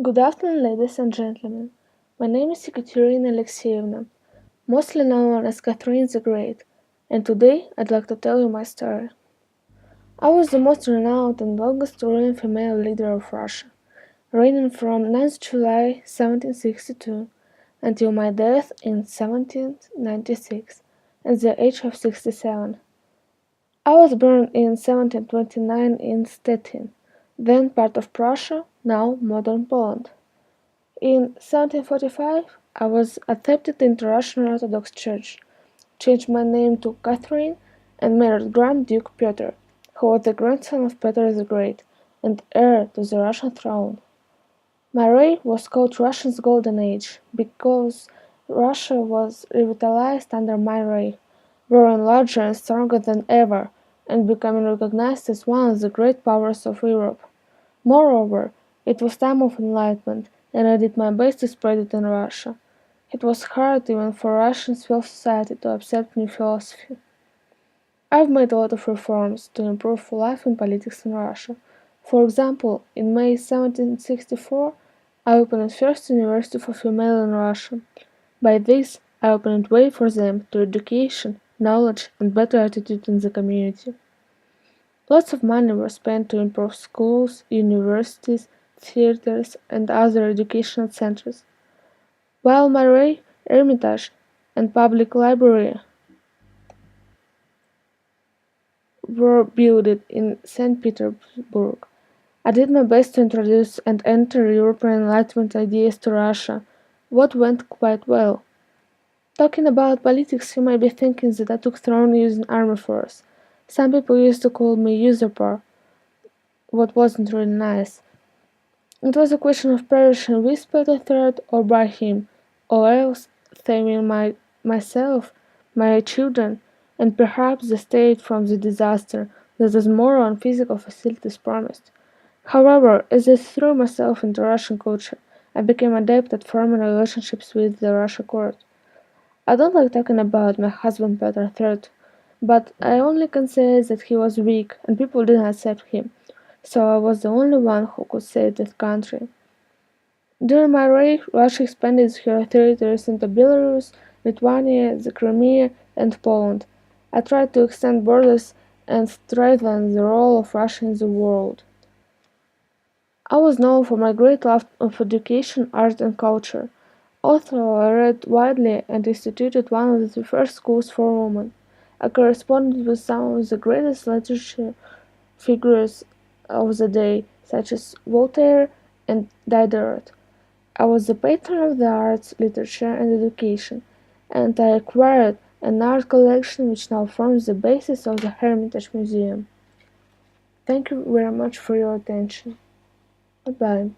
Good afternoon, ladies and gentlemen. My name is Ekaterina Alexeyevna, mostly known as Catherine the Great, and today I'd like to tell you my story. I was the most renowned and longest ruling female leader of Russia, reigning from 9th July 1762 until my death in 1796 at the age of 67. I was born in 1729 in Stettin, then part of Prussia, now modern Poland. In 1745, I was accepted into Russian Orthodox Church, changed my name to Catherine, and married Grand Duke Peter, who was the grandson of Peter the Great and heir to the Russian throne. My reign was called Russia's Golden Age because Russia was revitalized under my reign, growing larger and stronger than ever, and becoming recognized as one of the great powers of Europe. Moreover, it was time of enlightenment, and I did my best to spread it in Russia. It was hard even for Russian civil society to accept new philosophy. I've made a lot of reforms to improve life and politics in Russia. For example, in May 1764, I opened the first university for female in Russia. By this, I opened way for them to education, knowledge, and better attitude in the community. Lots of money was spent to improve schools, universities, theaters, and other educational centers, while Marais, Hermitage, and public library were built in St. Petersburg. I did my best to introduce and enter European Enlightenment ideas to Russia, what went quite well. Talking about politics, you might be thinking that I took throne using army force. Some people used to call me usurper, what wasn't really nice. It was a question of perishing with Peter III or by him, or else saving myself, my children, and perhaps the state from the disaster that as moral and physical facilities promised. However, as I threw myself into Russian culture, I became adept at forming relationships with the Russian court. I don't like talking about my husband Peter III, but I only can say that he was weak and people didn't accept him, so I was the only one who could save that country. During my reign, Russia expanded her territories into Belarus, Lithuania, the Crimea, and Poland. I tried to extend borders and strengthen the role of Russia in the world. I was known for my great love of education, art, and culture. Also, I read widely and instituted one of the first schools for women. I corresponded with some of the greatest literature figures of the day, such as Voltaire and Diderot. I was the patron of the arts, literature, and education, and I acquired an art collection which now forms the basis of the Hermitage Museum. Thank you very much for your attention. Goodbye.